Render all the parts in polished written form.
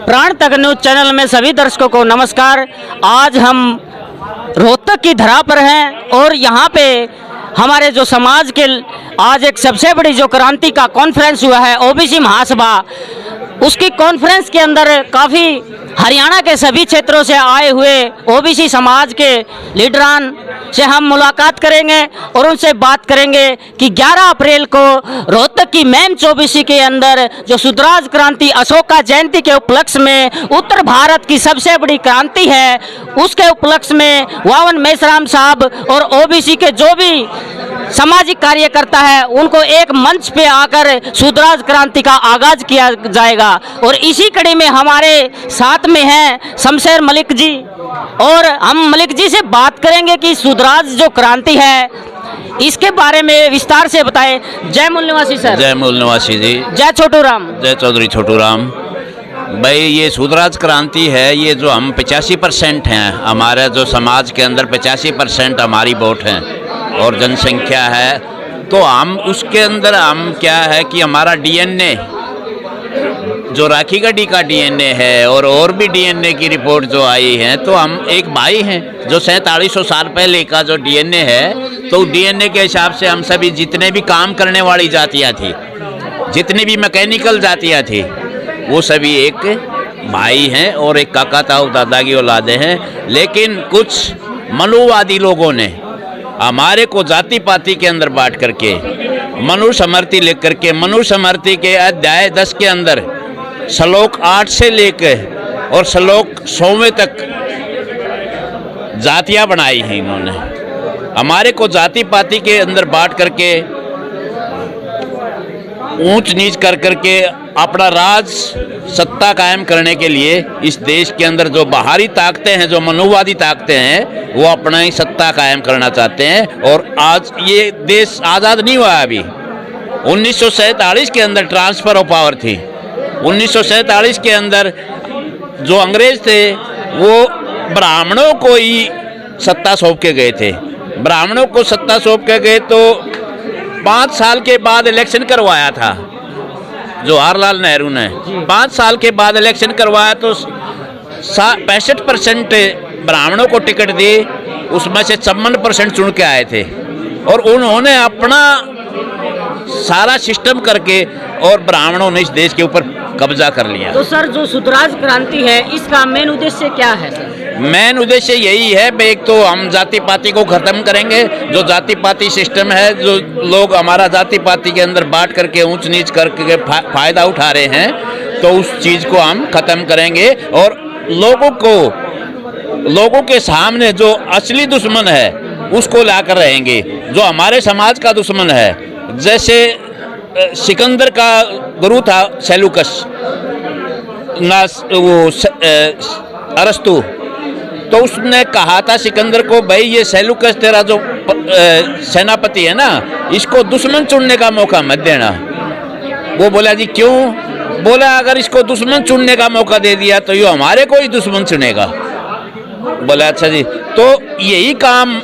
प्राण तक news channel में सभी दर्शकों को नमस्कार। आज हम रोहतक की धरा पर हैं और यहाँ पे हमारे जो समाज के आज एक सबसे बड़ी जो क्रांति का कॉन्फ्रेंस हुआ है ओबीसी महासभा, उसकी कॉन्फ्रेंस के अंदर काफ़ी हरियाणा के सभी क्षेत्रों से आए हुए ओबीसी समाज के लीडरान से हम मुलाकात करेंगे और उनसे बात करेंगे कि 11 अप्रैल को रोहतक की मेन ओबीसी के अंदर जो सुधराज क्रांति अशोका जयंती के उपलक्ष्य में उत्तर भारत की सबसे बड़ी क्रांति है, उसके उपलक्ष्य में वावन मेश्राम साहब और ओबीसी के जो भी सामाजिक कार्यकर्ता है उनको एक मंच पे आकर सुधराज क्रांति का आगाज किया जाएगा। और इसी कड़ी में हमारे साथ में हैं शमशेर मलिक जी और हम मलिक जी से बात करेंगे कि सुधराज जो क्रांति है इसके बारे में विस्तार से बताएं। जय मूल निवासी सर। जय मूल निवासी जी। जय छोटू राम। जय चौधरी छोटू राम। भाई ये सुधराज क्रांति है, ये जो हम 85% हैं, हमारे जो समाज के अंदर 85% हमारी वोट हैं और जनसंख्या है, तो हम उसके अंदर हम क्या है कि हमारा डीएनए जो राखी गढ़ी का डीएनए है और भी डीएनए की रिपोर्ट जो आई है, तो हम एक भाई हैं जो 4700 साल पहले का जो डीएनए है, तो डीएनए के हिसाब से हम सभी जितने भी काम करने वाली जातियाँ थी, जितनी भी मैकेनिकल जातियाँ थी, वो सभी एक भाई हैं और एक काका ताऊ दादा की औलादे हैं। लेकिन कुछ मनुवादी लोगों ने हमारे को जाति पाति के अंदर बांट करके मनुस्मृति लिख करके मनुस्मृति के अध्याय 10 के अंदर श्लोक 8 से लेकर और श्लोक 100वें तक जातियां बनाई हैं। इन्होंने हमारे को जाति पाति के अंदर बांट करके ऊंच नीच कर करके अपना राज सत्ता कायम करने के लिए इस देश के अंदर जो बाहरी ताकतें हैं, जो मनुवादी ताकतें हैं, वो अपना ही सत्ता कायम करना चाहते हैं। और आज ये देश आज़ाद नहीं हुआ अभी। 1947 के अंदर ट्रांसफ़र ऑफ पावर थी। 1947 के अंदर जो अंग्रेज थे वो ब्राह्मणों को ही सत्ता सौंप के गए थे। ब्राह्मणों को सत्ता सौंप के गए तो 5 साल के बाद इलेक्शन करवाया था जवाहरलाल नेहरू ने। 5 साल के बाद इलेक्शन करवाया तो 65% ब्राह्मणों को टिकट दी, उसमें से 56% चुन के आए थे और उन्होंने अपना सारा सिस्टम करके और ब्राह्मणों ने इस देश के ऊपर कब्जा कर लिया। तो सर जो सुधराज क्रांति है इसका मेन उद्देश्य क्या है सर? मेन उद्देश्य यही है, एक तो हम जाति पाति को खत्म करेंगे। जो जाति पाति सिस्टम है, जो लोग हमारा जाति पाति के अंदर बांट करके ऊंच नीच करके फायदा उठा रहे हैं, तो उस चीज़ को हम खत्म करेंगे और लोगों के सामने जो असली दुश्मन है उसको लाकर रहेंगे। जो हमारे समाज का दुश्मन है, जैसे सिकंदर का गुरु था सेलुकस, अरस्तु, तो उसने कहा था सिकंदर को, भाई ये सेलुकस तेरा जो सेनापति है ना, इसको दुश्मन चुनने का मौका मत देना। वो बोला जी क्यों? बोला अगर इसको दुश्मन चुनने का मौका दे दिया तो ये हमारे को ही दुश्मन चुनेगा। बोला अच्छा जी। तो यही काम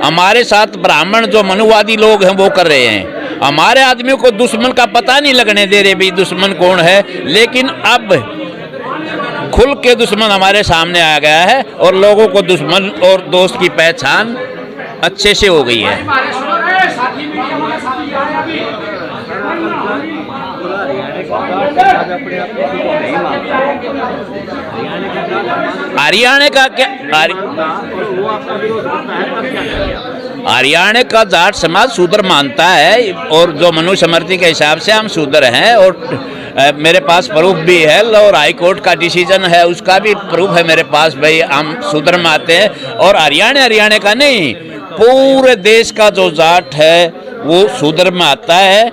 हमारे साथ ब्राह्मण जो मनुवादी लोग हैं वो कर रहे हैं। हमारे आदमियों को दुश्मन का पता नहीं लगने दे रहे भी दुश्मन कौन है, लेकिन अब खुल के दुश्मन हमारे सामने आ गया है और लोगों को दुश्मन और दोस्त की पहचान अच्छे से हो गई है। हरियाणा का क्या? हरियाणा का जाट समाज शूद्र मानता है और जो मनुस्मृति के हिसाब से हम शूद्र हैं और मेरे पास प्रूफ भी है और हाई कोर्ट का डिसीजन है, उसका भी प्रूफ है मेरे पास, भाई हम शूद्र मानते हैं। और हरियाणा का नहीं, पूरे देश का जो जाट है वो शूद्र में आता है।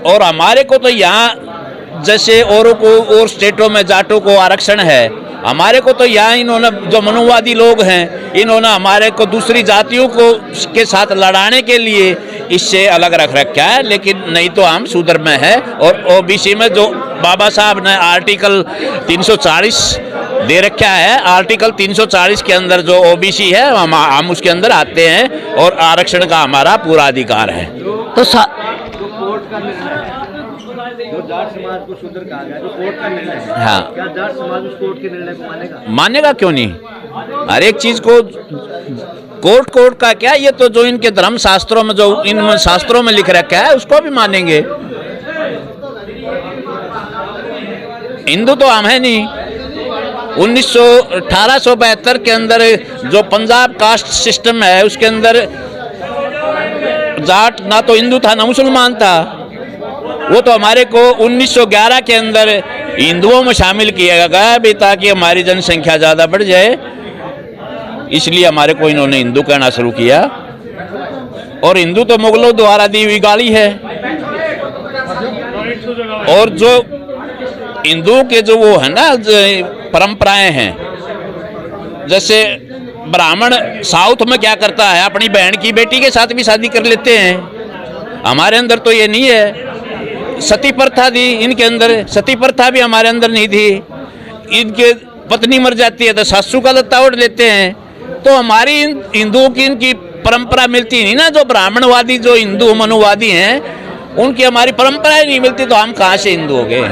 और हमारे को तो यहाँ जैसे औरों को और स्टेटों में जाटों को आरक्षण है, हमारे को तो यहाँ इन्होंने जो मनुवादी लोग हैं इन्होंने हमारे को दूसरी जातियों को के साथ लड़ाने के लिए इससे अलग रख रखा है। लेकिन नहीं तो हम शूद्र में है। और ओबीसी में जो बाबा साहब ने आर्टिकल 340 दे रखा है, आर्टिकल 340 के अंदर जो ओबीसी है हम उसके अंदर आते हैं और आरक्षण का हमारा पूरा अधिकार है। तो समाज को शूद्र कहा गया, जो कोर्ट का निर्णय है, हाँ। क्या जाट समाज उस कोर्ट के निर्णय को मानेगा? मानेगा क्यों नहीं? हर एक चीज को कोर्ट का क्या, ये तो जो इनके धर्म शास्त्रों में, जो इन शास्त्रों में लिख रखा है उसको भी मानेंगे। हिंदू तो हम है नहीं। 1872 के अंदर जो पंजाब कास्ट सिस्टम है उसके अंदर जाट ना तो हिंदू था ना मुसलमान था। वो तो हमारे को 1911 के अंदर हिंदुओं में शामिल किया गया भी, ताकि हमारी जनसंख्या ज़्यादा बढ़ जाए, इसलिए हमारे को इन्होंने हिंदू कहना शुरू किया। और हिंदू तो मुगलों द्वारा दी हुई गाली है। और जो हिंदुओं के जो वो है ना परंपराएं हैं, जैसे ब्राह्मण साउथ में क्या करता है, अपनी बहन की बेटी के साथ भी शादी कर लेते हैं। हमारे अंदर तो ये नहीं है। सती प्रथा थी इनके अंदर, सती प्रथा भी हमारे अंदर नहीं थी। इनके पत्नी मर जाती है तो सासू का लत्ता ओढ़ लेते हैं। तो हमारी हिंदुओं की इनकी परंपरा मिलती नहीं ना। जो ब्राह्मणवादी जो हिंदू मनुवादी हैं उनकी हमारी परंपराएं नहीं मिलती, तो हम कहाँ से हिंदू हो गए?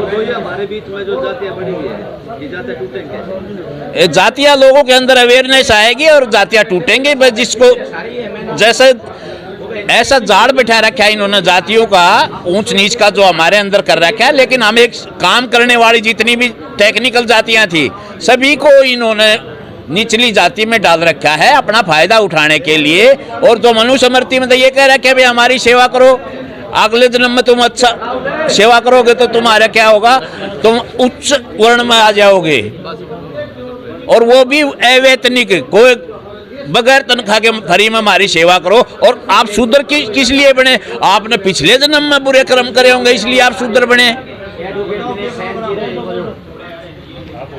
तो ये हमारे बीच में जो जातियां बढ़ी हुई है, ये जातियां टूटेंगे। जातियां लोगों के अंदर अवेयरनेस आएगी और जातियां टूटेंगे। बस जिसको जैसे ऐसा जाड़ बिठा रखा है इन्होंने जातियों का, ऊंच नीच का जो हमारे अंदर कर रखा है। लेकिन हम एक काम करने वाली जितनी भी टेक्निकल जातियां थी सभी को इन्होंने निचली जाति में डाल रखा है अपना फायदा उठाने के लिए। और जो मनुस्मृति में तो ये कह रखा है भाई हमारी सेवा करो, अगले जन्म में तुम अच्छा सेवा करोगे तो तुम्हारा क्या होगा, तुम उच्च वर्ण में आ जाओगे। और वो भी अवैतनिक, कोई बगैर तनख्वाह के फ्री में हमारी सेवा करो। और आप शूद्र किस लिए बने? आपने पिछले जन्म में बुरे कर्म करे होंगे इसलिए आप शूद्र बने।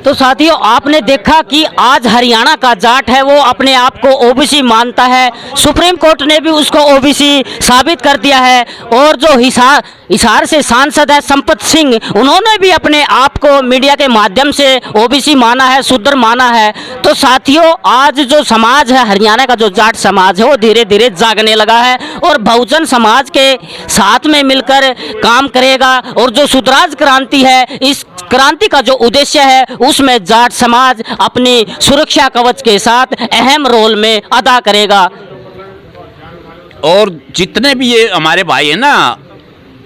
तो साथियों, आपने देखा कि आज हरियाणा का जाट है वो अपने आप को ओबीसी मानता है। सुप्रीम कोर्ट ने भी उसको ओबीसी साबित कर दिया है। और जो हिसार से सांसद है संपत सिंह, उन्होंने भी अपने आप को मीडिया के माध्यम से ओबीसी माना है, शूद्र माना है। तो साथियों, आज जो समाज है हरियाणा का, जो जाट समाज है वो धीरे धीरे जागने लगा है और बहुजन समाज के साथ में मिलकर काम करेगा। और जो सुधराज क्रांति है, इस क्रांति का जो उद्देश्य है उसमें जाट समाज अपनी सुरक्षा कवच के साथ अहम रोल में अदा करेगा। और जितने भी ये हमारे भाई हैं ना,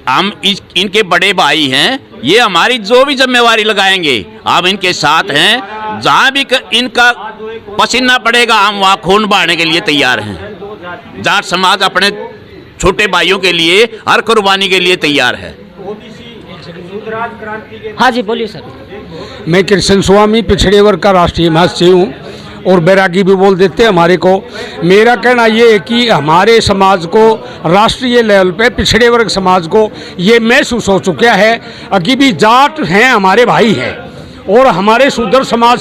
हम इनके बड़े भाई हैं, ये हमारी जो भी जिम्मेवारी लगाएंगे हम इनके साथ हैं। जहाँ भी इनका पसीना पड़ेगा हम वहाँ खून बहाने के लिए तैयार हैं। जाट समाज अपने छोटे भाइयों के लिए हर कुर्बानी के लिए तैयार है। हाँ जी, बोलिए सर। मैं कृष्ण स्वामी पिछड़े वर्ग का राष्ट्रीय महासचिव हूँ और बैरागी भी बोल देते हैं हमारे को। मेरा कहना ये है कि हमारे समाज को राष्ट्रीय लेवल पे पिछड़े वर्ग समाज को ये महसूस हो चुका है कि भी जाट हैं हमारे भाई हैं और हमारे शूद्र समाज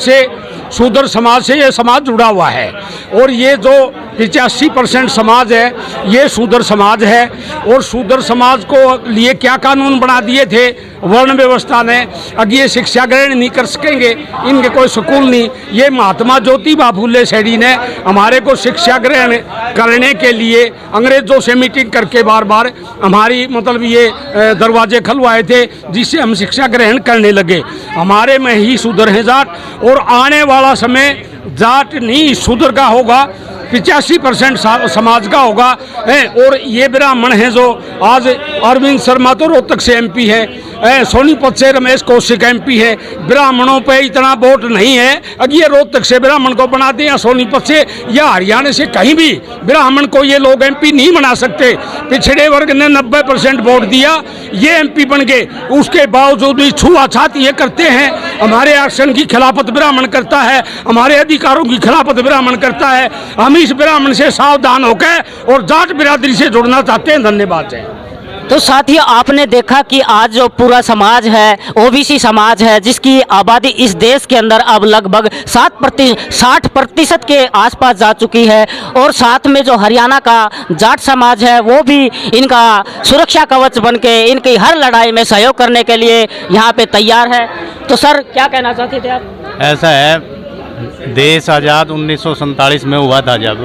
से ये समाज जुड़ा हुआ है। और ये जो 85% समाज है ये शूद्र समाज है। और शूद्र समाज को लिए क्या कानून बना दिए थे वर्ण व्यवस्था ने, अब ये शिक्षा ग्रहण नहीं कर सकेंगे, इनके कोई स्कूल नहीं। ये महात्मा ज्योतिबा फुले शेडी ने हमारे को शिक्षा ग्रहण करने के लिए अंग्रेजों से मीटिंग करके बार बार हमारी मतलब ये दरवाजे खुलवाए थे, जिससे हम शिक्षा ग्रहण करने लगे। हमारे में ही शूद्र हैं जाट, और आने वाला समय जाट नहीं शूद्र का होगा, 85% समाज का होगा है। और ये ब्राह्मण हैं जो आज अरविंद शर्मा तो रोहतक से एमपी है, सोनीपत से रमेश कौशिक एमपी है। ब्राह्मणों पे इतना वोट नहीं है, अगर ये रोहतक से ब्राह्मण को बना दें या सोनीपत से या हरियाणा से कहीं भी ब्राह्मण को ये लोग एमपी नहीं बना सकते। पिछड़े वर्ग ने 90% वोट दिया, ये एमपी बन गए। उसके बावजूद भी छुआछात ये करते हैं। हमारे आरक्षण की खिलाफत ब्राह्मण करता है, हमारे अधिकारों की खिलाफत ब्राह्मण करता है। हम इस ब्राह्मण से सावधान होकर और जाट बिरादरी से जुड़ना चाहते हैं। धन्यवाद है। तो साथियों, आपने देखा कि आज जो पूरा समाज है ओबीसी समाज है, जिसकी आबादी इस देश के अंदर अब लगभग 60% के आसपास जा चुकी है। और साथ में जो हरियाणा का जाट समाज है वो भी इनका सुरक्षा कवच बनके इनकी हर लड़ाई में सहयोग करने के लिए यहाँ पे तैयार है। तो सर, क्या कहना चाहते थे आप? ऐसा है, देश आज़ाद 1947 में हुआ था जब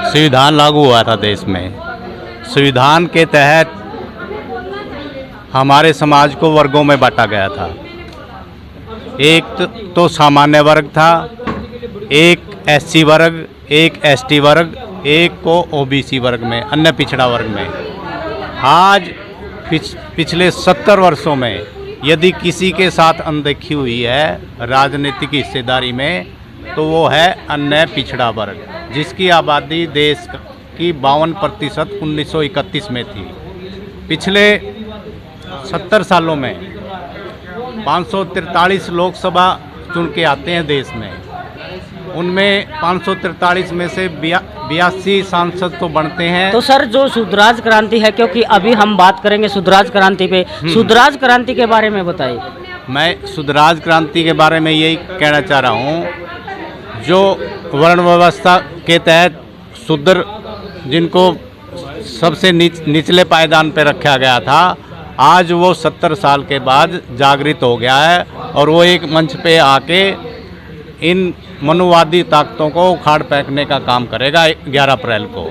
संविधान लागू हुआ था देश में। संविधान के तहत हमारे समाज को वर्गों में बांटा गया था। एक तो सामान्य वर्ग था, एक एससी वर्ग, एक एसटी वर्ग, एक को ओबीसी वर्ग में, अन्य पिछड़ा वर्ग में। आज पिछले 70 वर्षों में यदि किसी के साथ अनदेखी हुई है राजनीतिक हिस्सेदारी में, तो वो है अन्य पिछड़ा वर्ग, जिसकी आबादी देश की 52% 1931 में थी। पिछले 70 सालों में 543 लोकसभा चुन के आते हैं देश में, उनमें 543 में से 82 सांसद तो बनते हैं। तो सर जो सुधराज क्रांति है, क्योंकि अभी हम बात करेंगे सुधराज क्रांति पे, सुधराज क्रांति के बारे में बताइए। मैं सुधराज क्रांति के बारे में यही कहना चाह रहा हूँ, जो वर्ण व्यवस्था के तहत शूद्र जिनको सबसे निचले पायदान पर रखा गया था, आज वो 70 साल के बाद जागृत हो गया है और वो एक मंच पे आके इन मनुवादी ताकतों को उखाड़ फेंकने का काम करेगा 11 अप्रैल को।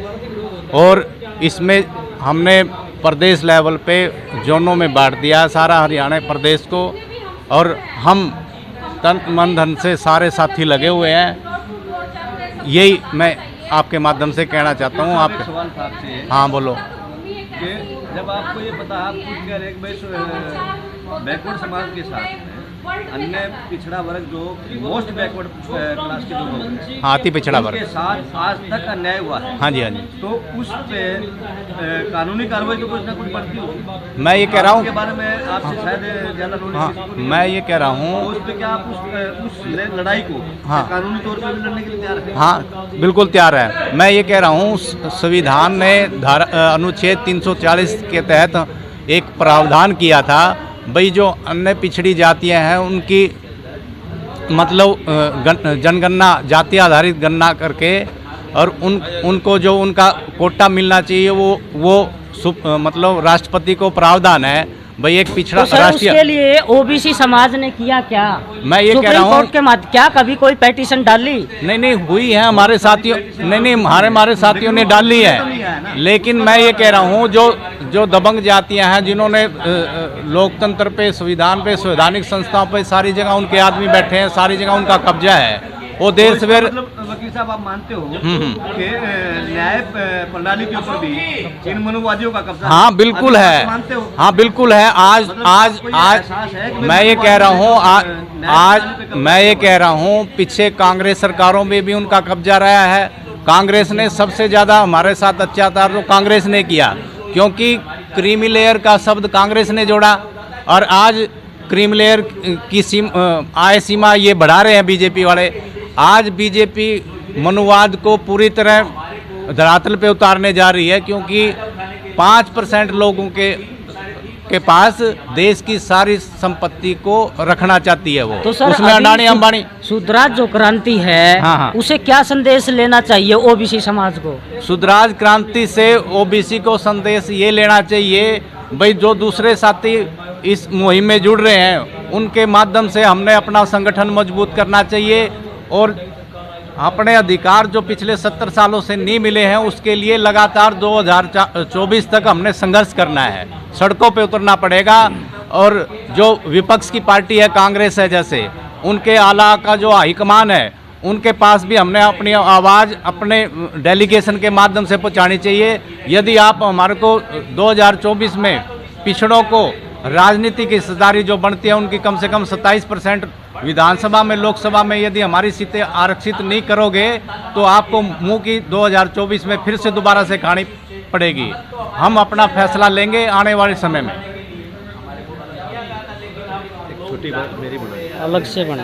और इसमें हमने प्रदेश लेवल पे जोनों में बांट दिया है सारा हरियाणा प्रदेश को, और हम तन मन धन से सारे साथी लगे हुए हैं। यही मैं आपके माध्यम से कहना चाहता हूँ। आप सवाल था आपसे, हाँ बोलो। कि जब आपको ये पता, आप खुद कह रहे हैं कि बैकवर्ड समाज के साथ में अन्य पिछड़ा वर्ग जो मोस्ट बैकवर्ड क्लास के जो लोग हैं, हाँ, अति पिछड़ा वर्ग के साथ आज तक अन्याय हुआ है। हाँ जी, हाँ जी। तो उस पे कानूनी कार्रवाई तो कुछ ना कुछ बढ़ती होगी। मैं ये कह रहा हूँ, के बारे में आपसे शायद ज़्यादा नॉलेज हाँ, किसी को नहीं मैं है। ये कह रहा तो हूँ, उस पे क्या आप उस लड़ाई को हाँ, कानूनी तौर पर भी लड़ने के लिए तैयार हैं? हाँ बिल्कुल तैयार है। मैं ये कह रहा हूँ, संविधान ने अनुच्छेद 340 के तहत एक प्रावधान किया था, भाई जो अन्य पिछड़ी जातियाँ हैं उनकी मतलब जनगणना, जाति आधारित गणना करके, और उनको जो उनका कोटा मिलना चाहिए वो मतलब राष्ट्रपति को प्रावधान है भाई एक पिछड़ा तो सर उसके लिए ओबीसी समाज ने किया क्या? मैं ये कह रहा हूँ, कोर्ट के माध्यम क्या कभी कोई पेटिशन डाली? नहीं हुई है हमारे साथियों, नहीं हमारे साथियों ने डाली है। लेकिन मैं ये कह रहा हूँ, जो दबंग जातियाँ हैं, जिन्होंने लोकतंत्र पे, संविधान पे, संवैधानिक संस्थाओं पे सारी जगह उनके आदमी बैठे हैं, सारी जगह उनका कब्जा है, वो देश भर। मतलब वकील साहब, आप मानते हो कि न्याय प्रणाली के ऊपर भी इन मनुवादियों का कब्जा? हाँ बिल्कुल है, मानते हो? हाँ बिल्कुल है। आज मैं ये कह रहा हूँ, आज मैं ये कह रहा हूँ, पीछे कांग्रेस सरकारों में भी उनका कब्जा रहा है। कांग्रेस ने सबसे ज़्यादा हमारे साथ अत्याचार तो कांग्रेस ने किया, क्योंकि क्रीमी लेयर का शब्द कांग्रेस ने जोड़ा, और आज क्रीमी लेयर की आय सीमा ये बढ़ा रहे हैं बीजेपी वाले। आज बीजेपी मनुवाद को पूरी तरह धरातल पे उतारने जा रही है, क्योंकि 5% लोगों के पास देश की सारी संपत्ति को रखना चाहती है वो। तो सर उसमें अडानी अंबानी। सुधराज जो क्रांति है, हाँ। उसे क्या संदेश लेना चाहिए ओबीसी समाज को? सुधराज क्रांति से ओबीसी को संदेश ये लेना चाहिए, भाई जो दूसरे साथी इस मुहिम में जुड़ रहे हैं उनके माध्यम से हमने अपना संगठन मजबूत करना चाहिए, और अपने अधिकार जो पिछले 70 सालों से नहीं मिले हैं उसके लिए लगातार 2024 तक हमने संघर्ष करना है, सड़कों पे उतरना पड़ेगा। और जो विपक्ष की पार्टी है, कांग्रेस है जैसे, उनके आला का जो हाईकमान है, उनके पास भी हमने अपनी आवाज़ अपने डेलीगेशन के माध्यम से पहुंचानी चाहिए। यदि आप हमारे को 2024 में पिछड़ों को राजनीतिक हिस्सेदारी जो बनती है उनकी कम से कम 27% विधानसभा में, लोकसभा में यदि हमारी सीटें आरक्षित नहीं करोगे तो आपको मुंह की 2024 में फिर से दोबारा से खानी पड़ेगी। हम अपना फैसला लेंगे आने वाले समय में। छोटी बात मेरी बोलो। अलग से बने।